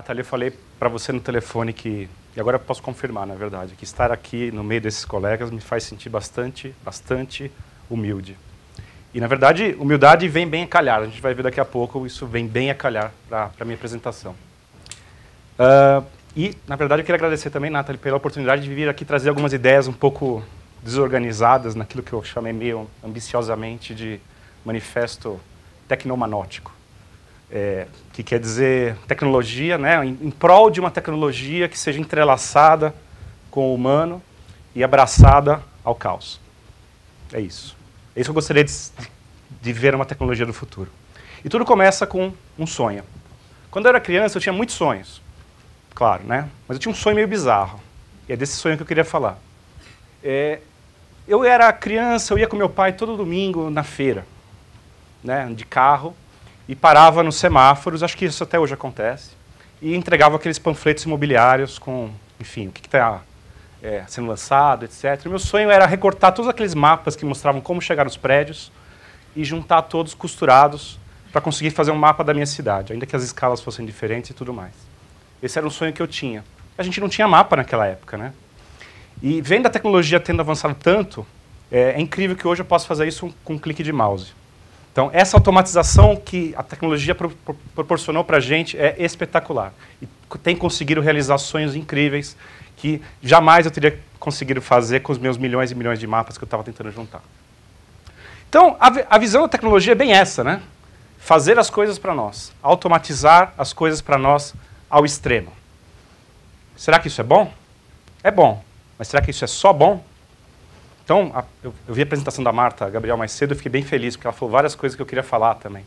Nathalie, eu falei para você no telefone que, e agora eu posso confirmar, na verdade, que estar aqui no meio desses colegas me faz sentir bastante humilde. E, na verdade, humildade vem bem a calhar. A gente vai ver daqui a pouco, isso vem bem a calhar para a minha apresentação. E, na verdade, eu queria agradecer também, Nathalie, pela oportunidade de vir aqui trazer algumas ideias um pouco desorganizadas naquilo que eu chamei meio ambiciosamente de manifesto tecnomanótico. Que quer dizer tecnologia, né, em prol de uma tecnologia que seja entrelaçada com o humano e abraçada ao caos. É isso. É isso que eu gostaria de ver uma tecnologia do futuro. E tudo começa com um sonho. Quando eu era criança, eu tinha muitos sonhos. Claro, né? Mas eu tinha um sonho meio bizarro. E é desse sonho que eu queria falar. Eu era criança, eu ia com meu pai todo domingo na feira, né, de carro, e parava nos semáforos, acho que isso até hoje acontece, e entregava aqueles panfletos imobiliários com, enfim, o que está sendo lançado, etc. E meu sonho era recortar todos aqueles mapas que mostravam como chegar nos prédios e juntar todos costurados para conseguir fazer um mapa da minha cidade, ainda que as escalas fossem diferentes e tudo mais. Esse era um sonho que eu tinha. A gente não tinha mapa naquela época, né? E vendo a tecnologia tendo avançado tanto, é incrível que hoje eu possa fazer isso com um clique de mouse. Então, essa automatização que a tecnologia proporcionou para a gente é espetacular. E tem conseguido realizar sonhos incríveis que jamais eu teria conseguido fazer com os meus milhões e milhões de mapas que eu estava tentando juntar. Então, a visão da tecnologia é bem essa, né? Fazer as coisas para nós, automatizar as coisas para nós ao extremo. Será que isso é bom? É bom. Mas será que isso é só bom? Então, eu vi a apresentação da Marta Gabriel mais cedo e fiquei bem feliz, porque ela falou várias coisas que eu queria falar também.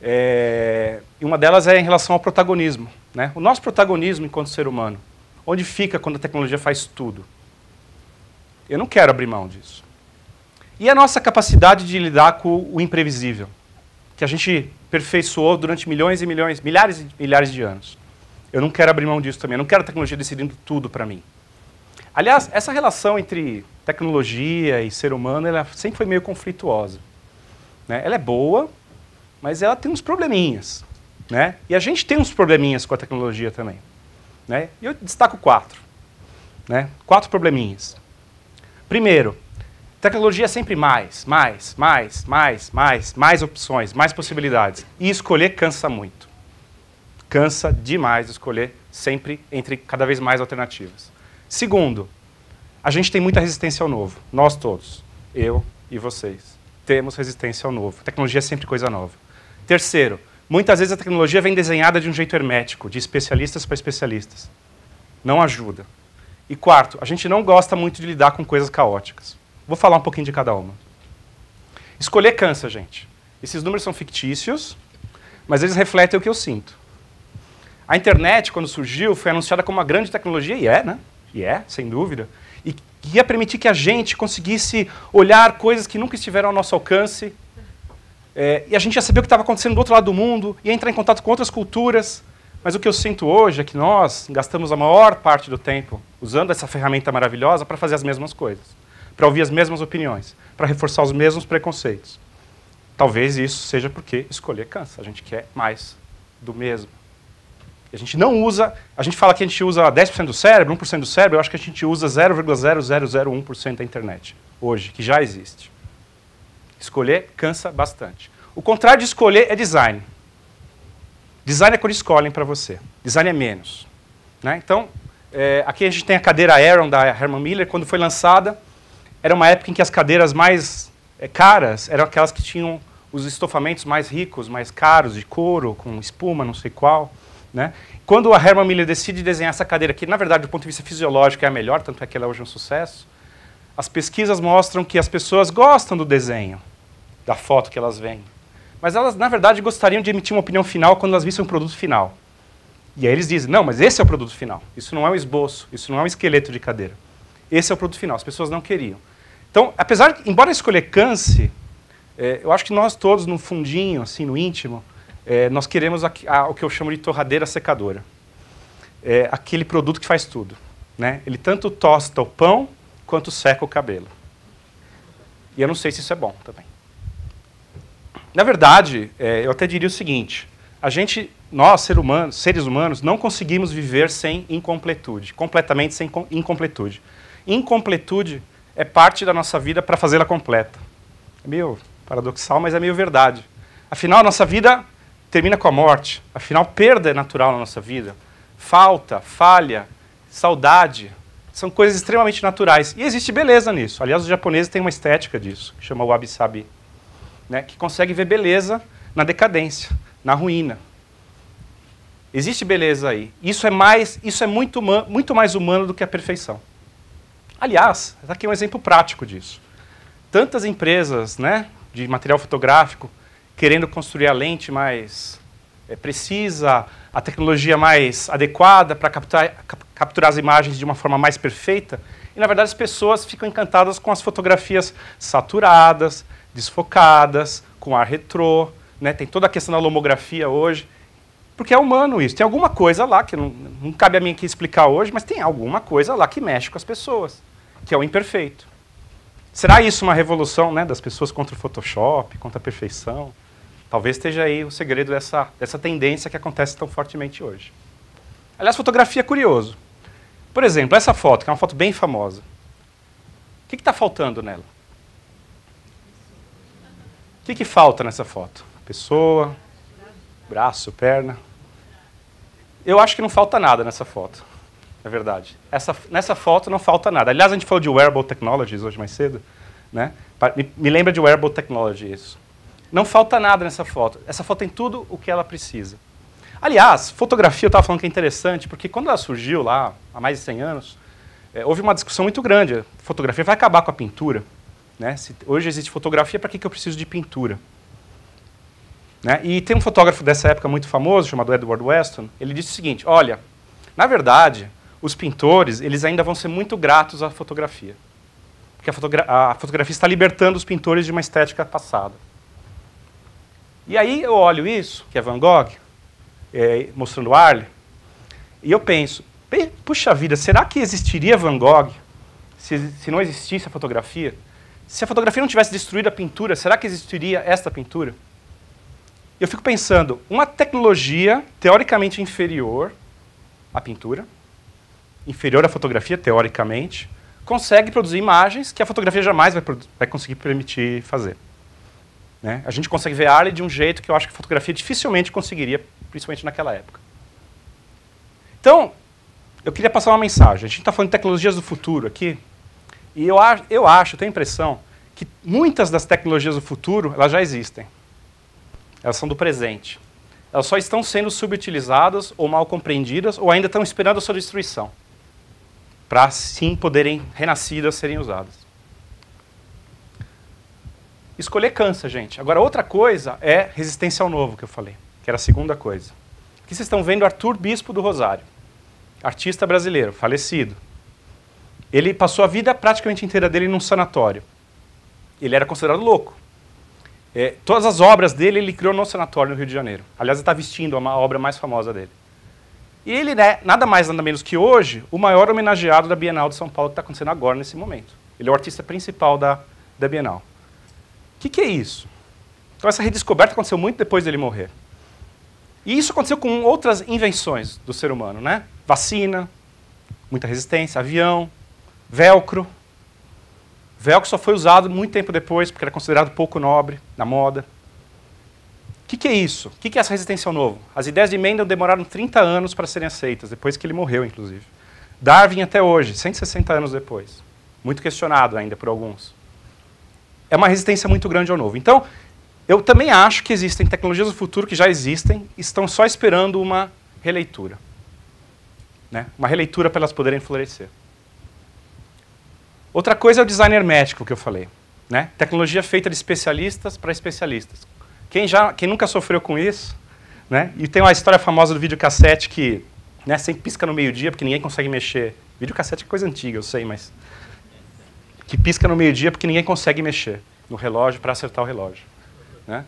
E uma delas é em relação ao protagonismo, né? O nosso protagonismo enquanto ser humano. Onde fica quando a tecnologia faz tudo? Eu não quero abrir mão disso. E a nossa capacidade de lidar com o imprevisível, que a gente aperfeiçoou durante milhões e milhões, milhares e milhares de anos. Eu não quero abrir mão disso também. Eu não quero a tecnologia decidindo tudo para mim. Aliás, essa relação entre tecnologia e ser humano, ela sempre foi meio conflituosa, né? Ela é boa, mas ela tem uns probleminhas, né? E a gente tem uns probleminhas com a tecnologia também, né? E eu destaco 4, né? 4 probleminhas. Primeiro, tecnologia é sempre mais opções, mais possibilidades. E escolher cansa muito. Cansa demais escolher sempre entre cada vez mais alternativas. Segundo, a gente tem muita resistência ao novo. Nós todos, eu e vocês, temos resistência ao novo. A tecnologia é sempre coisa nova. Terceiro, muitas vezes a tecnologia vem desenhada de um jeito hermético, de especialistas para especialistas. Não ajuda. E quarto, a gente não gosta muito de lidar com coisas caóticas. Vou falar um pouquinho de cada uma. Escolher cansa, gente. Esses números são fictícios, mas eles refletem o que eu sinto. A internet, quando surgiu, foi anunciada como uma grande tecnologia, e é, né? E é, sem dúvida. E ia permitir que a gente conseguisse olhar coisas que nunca estiveram ao nosso alcance. E a gente ia saber o que estava acontecendo do outro lado do mundo, ia entrar em contato com outras culturas. Mas o que eu sinto hoje é que nós gastamos a maior parte do tempo usando essa ferramenta maravilhosa para fazer as mesmas coisas, para ouvir as mesmas opiniões, para reforçar os mesmos preconceitos. Talvez isso seja porque escolher cansa. A gente quer mais do mesmo. A gente não usa, a gente fala que a gente usa 10% do cérebro, 1% do cérebro, eu acho que a gente usa 0,0001% da internet, hoje, que já existe. Escolher cansa bastante. O contrário de escolher é design. Design é quando escolhem para você. Design é menos, né? Então, aqui a gente tem a cadeira Aeron da Herman Miller. Quando foi lançada, era uma época em que as cadeiras mais caras eram aquelas que tinham os estofamentos mais ricos, mais caros, de couro, com espuma, não sei qual. Né? Quando a Herman Miller decide desenhar essa cadeira, que na verdade do ponto de vista fisiológico é a melhor, tanto é que ela é hoje um sucesso, as pesquisas mostram que as pessoas gostam do desenho, da foto que elas veem. Mas elas, na verdade, gostariam de emitir uma opinião final quando elas vissem um produto final. E aí eles dizem, não, mas esse é o produto final. Isso não é um esboço, isso não é um esqueleto de cadeira. Esse é o produto final, as pessoas não queriam. Então, embora escolher canse, eu acho que nós todos, no fundinho, assim, no íntimo, nós queremos o que eu chamo de torradeira secadora. Aquele produto que faz tudo, né? Ele tanto tosta o pão, quanto seca o cabelo. E eu não sei se isso é bom também. Na verdade, eu até diria o seguinte, a gente nós, seres humanos, não conseguimos viver sem incompletude, completamente sem incompletude. Incompletude é parte da nossa vida para fazê-la completa. É meio paradoxal, mas é meio verdade. Afinal, a nossa vida termina com a morte. Afinal, perda é natural na nossa vida. Falta, falha, saudade, são coisas extremamente naturais. E existe beleza nisso. Aliás, os japoneses têm uma estética disso, que chama wabi-sabi, né, que consegue ver beleza na decadência, na ruína. Existe beleza aí. Isso é muito mais humano do que a perfeição. Aliás, aqui é um exemplo prático disso. Tantas empresas, né, de material fotográfico querendo construir a lente mais precisa, a tecnologia mais adequada para capturar as imagens de uma forma mais perfeita. E, na verdade, as pessoas ficam encantadas com as fotografias saturadas, desfocadas, com ar retrô, né? Tem toda a questão da lomografia hoje. Porque é humano isso. Tem alguma coisa lá, que não cabe a mim aqui explicar hoje, mas tem alguma coisa lá que mexe com as pessoas, que é o imperfeito. Será isso uma revolução, né, das pessoas contra o Photoshop, contra a perfeição? Talvez esteja aí o segredo dessa tendência que acontece tão fortemente hoje. Aliás, fotografia é curioso. Por exemplo, essa foto, que é uma foto bem famosa. O que está faltando nela? O que falta nessa foto? Pessoa, braço, perna. Eu acho que não falta nada nessa foto, na verdade. Nessa foto não falta nada. Aliás, a gente falou de wearable technologies hoje mais cedo, né? Me lembra de wearable technology isso. Não falta nada nessa foto. Essa foto tem tudo o que ela precisa. Aliás, fotografia, eu estava falando que é interessante, porque quando ela surgiu lá, há mais de 100 anos, houve uma discussão muito grande. A fotografia vai acabar com a pintura, né? Se hoje existe fotografia, para que eu preciso de pintura? Né? E tem um fotógrafo dessa época muito famoso, chamado Edward Weston, ele disse o seguinte, olha, na verdade, os pintores eles ainda vão ser muito gratos à fotografia. Porque a fotografia está libertando os pintores de uma estética passada. E aí eu olho isso, que é Van Gogh, mostrando Arles, e eu penso, puxa vida, será que existiria Van Gogh se não existisse a fotografia? Se a fotografia não tivesse destruído a pintura, será que existiria esta pintura? Eu fico pensando, uma tecnologia teoricamente inferior à pintura, inferior à fotografia, teoricamente, consegue produzir imagens que a fotografia jamais vai conseguir permitir fazer. Né? A gente consegue ver Arles de um jeito que eu acho que a fotografia dificilmente conseguiria, principalmente naquela época. Então, eu queria passar uma mensagem. A gente está falando de tecnologias do futuro aqui, e eu tenho a impressão que muitas das tecnologias do futuro, elas já existem. Elas são do presente. Elas só estão sendo subutilizadas ou mal compreendidas ou ainda estão esperando a sua destruição para, sim, poderem, renascidas, serem usadas. Escolher cansa, gente. Agora, outra coisa é resistência ao novo, que eu falei, que era a segunda coisa. Aqui vocês estão vendo Arthur Bispo do Rosário, artista brasileiro, falecido. Ele passou a vida praticamente inteira dele num sanatório. Ele era considerado louco. Todas as obras dele ele criou no sanatório no Rio de Janeiro. Aliás, ele está vestindo a obra mais famosa dele. E ele é, nada mais, nada menos que hoje, o maior homenageado da Bienal de São Paulo que está acontecendo agora, nesse momento. Ele é o artista principal da Bienal. O que é isso? Então, essa redescoberta aconteceu muito depois dele morrer. E isso aconteceu com outras invenções do ser humano, né? Vacina, muita resistência, avião, velcro. Velcro só foi usado muito tempo depois, porque era considerado pouco nobre, na moda. O que é isso? O que é essa resistência ao novo? As ideias de Mendel demoraram 30 anos para serem aceitas, depois que ele morreu, inclusive. Darwin até hoje, 160 anos depois. Muito questionado ainda por alguns. É uma resistência muito grande ao novo. Então, eu também acho que existem tecnologias do futuro que já existem, estão só esperando uma releitura. Né? Uma releitura para elas poderem florescer. Outra coisa é o design hermético que eu falei. Né? Tecnologia feita de especialistas para especialistas. Quem nunca sofreu com isso? Né? E tem uma história famosa do videocassete que, né, sempre pisca no meio-dia porque ninguém consegue mexer. Videocassete é coisa antiga, eu sei, mas... que pisca no meio-dia porque ninguém consegue mexer no relógio para acertar o relógio. Né?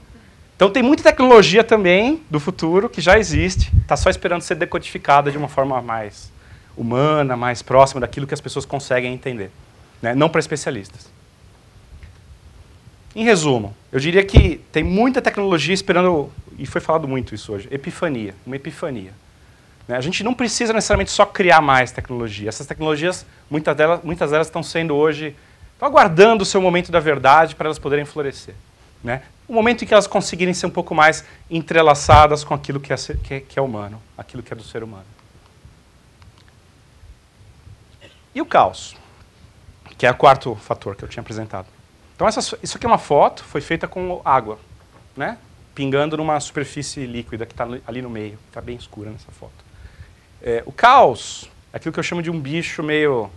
Então tem muita tecnologia também do futuro que já existe, está só esperando ser decodificada de uma forma mais humana, mais próxima daquilo que as pessoas conseguem entender. Né? Não para especialistas. Em resumo, eu diria que tem muita tecnologia esperando e foi falado muito isso hoje, epifania, uma epifania. Né? A gente não precisa necessariamente só criar mais tecnologia. Essas tecnologias, muitas delas estão sendo hoje, estão aguardando o seu momento da verdade para elas poderem florescer. Né? O momento em que elas conseguirem ser um pouco mais entrelaçadas com aquilo que é humano, aquilo que é do ser humano. E o caos, que é o quarto fator que eu tinha apresentado. Então isso aqui é uma foto, foi feita com água, né? Pingando numa superfície líquida que está ali no meio, está bem escura nessa foto. O caos é aquilo que eu chamo de um bicho meio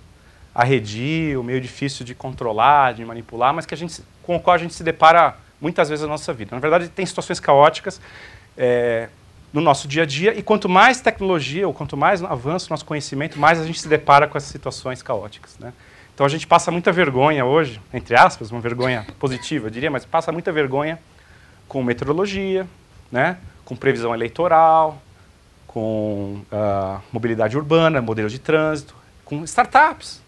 arredio, meio difícil de controlar, de manipular, mas com o qual a gente se depara muitas vezes na nossa vida. Na verdade, tem situações caóticas no nosso dia a dia, e quanto mais tecnologia, ou quanto mais avança o nosso conhecimento, mais a gente se depara com essas situações caóticas. Né? Então a gente passa muita vergonha hoje, entre aspas, uma vergonha positiva, eu diria, mas passa muita vergonha com meteorologia, né? Com previsão eleitoral, com mobilidade urbana, modelo de trânsito, com startups.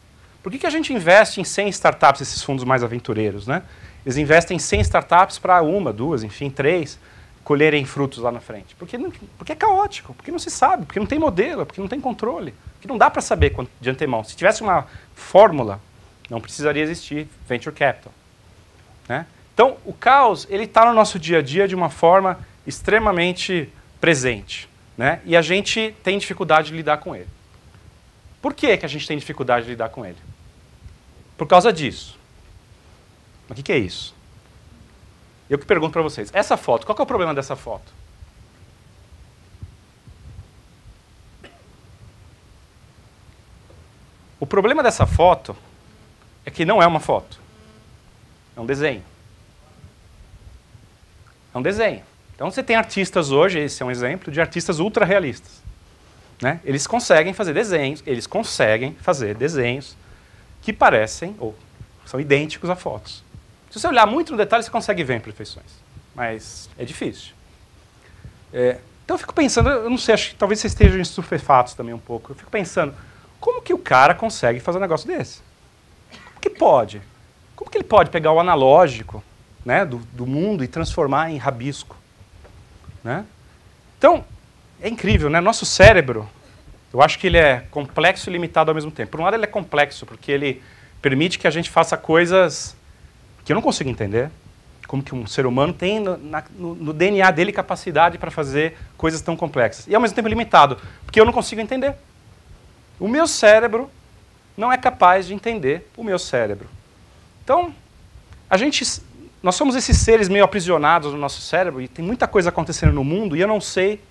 Por que a gente investe em 100 startups, esses fundos mais aventureiros? Né? Eles investem em 100 startups para uma, duas, enfim, 3, colherem frutos lá na frente. Porque é caótico, porque não se sabe, porque não tem modelo, porque não tem controle, porque não dá para saber de antemão. Se tivesse uma fórmula, não precisaria existir venture capital. Né? Então, o caos ele está no nosso dia a dia de uma forma extremamente presente. Né? E a gente tem dificuldade de lidar com ele. Por que a gente tem dificuldade de lidar com ele? Por causa disso. O que é isso? Eu que pergunto para vocês. Essa foto, qual que é o problema dessa foto? O problema dessa foto é que não é uma foto. É um desenho. É um desenho. Então você tem artistas hoje, esse é um exemplo, de artistas ultra realistas. Né? Eles conseguem fazer desenhos que parecem, ou são idênticos a fotos. Se você olhar muito no detalhe, você consegue ver imperfeições. Mas é difícil. Então eu fico pensando, eu não sei, acho que talvez vocês estejam estupefatos também um pouco. Eu fico pensando, como que o cara consegue fazer um negócio desse? Como que pode? Como que ele pode pegar o analógico, né, do mundo e transformar em rabisco? Né? Então, é incrível, né? Nosso cérebro, eu acho que ele é complexo e limitado ao mesmo tempo. Por um lado, ele é complexo, porque ele permite que a gente faça coisas que eu não consigo entender, como que um ser humano tem no DNA dele capacidade para fazer coisas tão complexas. E ao mesmo tempo limitado, porque eu não consigo entender. O meu cérebro não é capaz de entender o meu cérebro. Então, nós somos esses seres meio aprisionados no nosso cérebro, e tem muita coisa acontecendo no mundo, e eu não sei,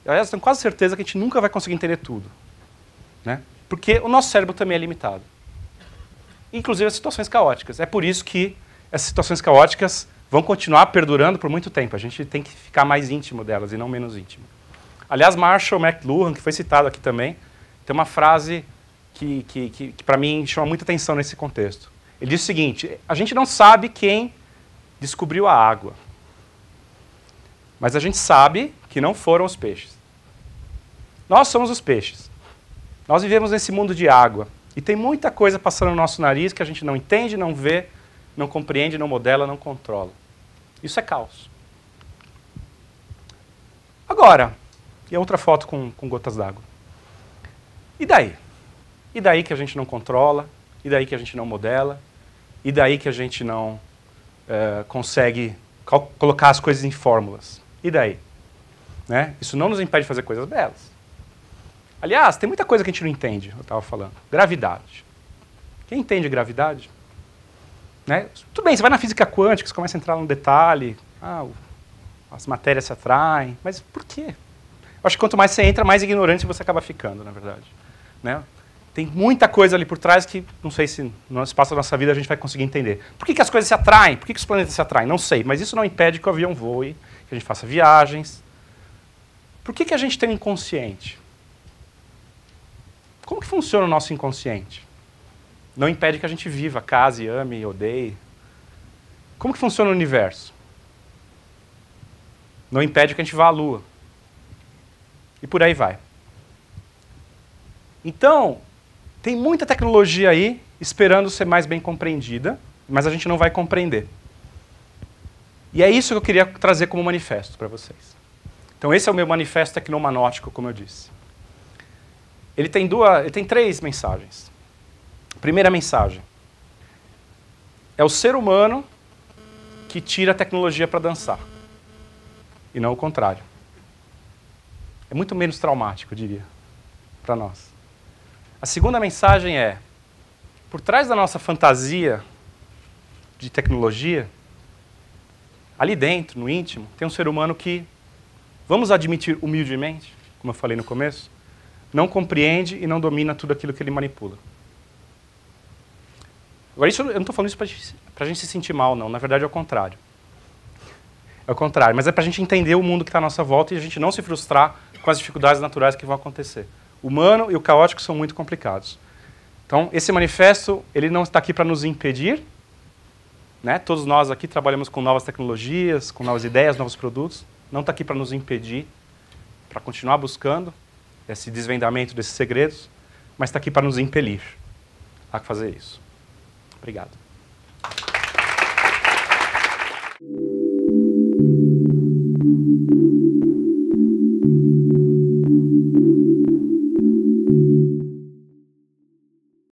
aliás, tenho quase certeza que a gente nunca vai conseguir entender tudo. Né? Porque o nosso cérebro também é limitado. Inclusive as situações caóticas. É por isso que essas situações caóticas vão continuar perdurando por muito tempo. A gente tem que ficar mais íntimo delas e não menos íntimo. Aliás, Marshall McLuhan, que foi citado aqui também, tem uma frase que para mim chama muita atenção nesse contexto. Ele diz o seguinte: a gente não sabe quem descobriu a água, mas a gente sabe que não foram os peixes. Nós somos os peixes. Nós vivemos nesse mundo de água. E tem muita coisa passando no nosso nariz que a gente não entende, não vê, não compreende, não modela, não controla. Isso é caos. Agora, e a outra foto com gotas d'água. E daí? E daí que a gente não controla? E daí que a gente não modela? E daí que a gente não consegue colocar as coisas em fórmulas? E daí? Né? Isso não nos impede de fazer coisas belas. Aliás, tem muita coisa que a gente não entende, eu estava falando. Gravidade. Quem entende gravidade? Né? Tudo bem, você vai na física quântica, você começa a entrar no detalhe, as matérias se atraem, mas por quê? Eu acho que quanto mais você entra, mais ignorante você acaba ficando, na verdade. Né? Tem muita coisa ali por trás que não sei se no espaço da nossa vida a gente vai conseguir entender. Por que as coisas se atraem? Por que os planetas se atraem? Não sei, mas isso não impede que o avião voe, que a gente faça viagens. Por que a gente tem um inconsciente? Como que funciona o nosso inconsciente? Não impede que a gente viva, case, ame, odeie. Como que funciona o universo? Não impede que a gente vá à Lua. E por aí vai. Então, tem muita tecnologia aí esperando ser mais bem compreendida, mas a gente não vai compreender. E é isso que eu queria trazer como manifesto para vocês. Então esse é o meu manifesto tecnomanótico, como eu disse. Ele tem 3 mensagens. Primeira mensagem. É o ser humano que tira a tecnologia para dançar. E não o contrário. É muito menos traumático, eu diria, para nós. A segunda mensagem é, por trás da nossa fantasia de tecnologia, ali dentro, no íntimo, tem um ser humano que, vamos admitir humildemente, como eu falei no começo, não compreende e não domina tudo aquilo que ele manipula. Agora, eu não estou falando isso para a gente se sentir mal, não. Na verdade, é o contrário. É o contrário, mas é para a gente entender o mundo que está à nossa volta e a gente não se frustrar com as dificuldades naturais que vão acontecer. O humano e o caótico são muito complicados. Então, esse manifesto, ele não está aqui para nos impedir, né? Todos nós aqui trabalhamos com novas tecnologias, com novas ideias, novos produtos. Não está aqui para nos impedir, para continuar buscando esse desvendamento desses segredos, mas está aqui para nos impelir a fazer isso. Obrigado.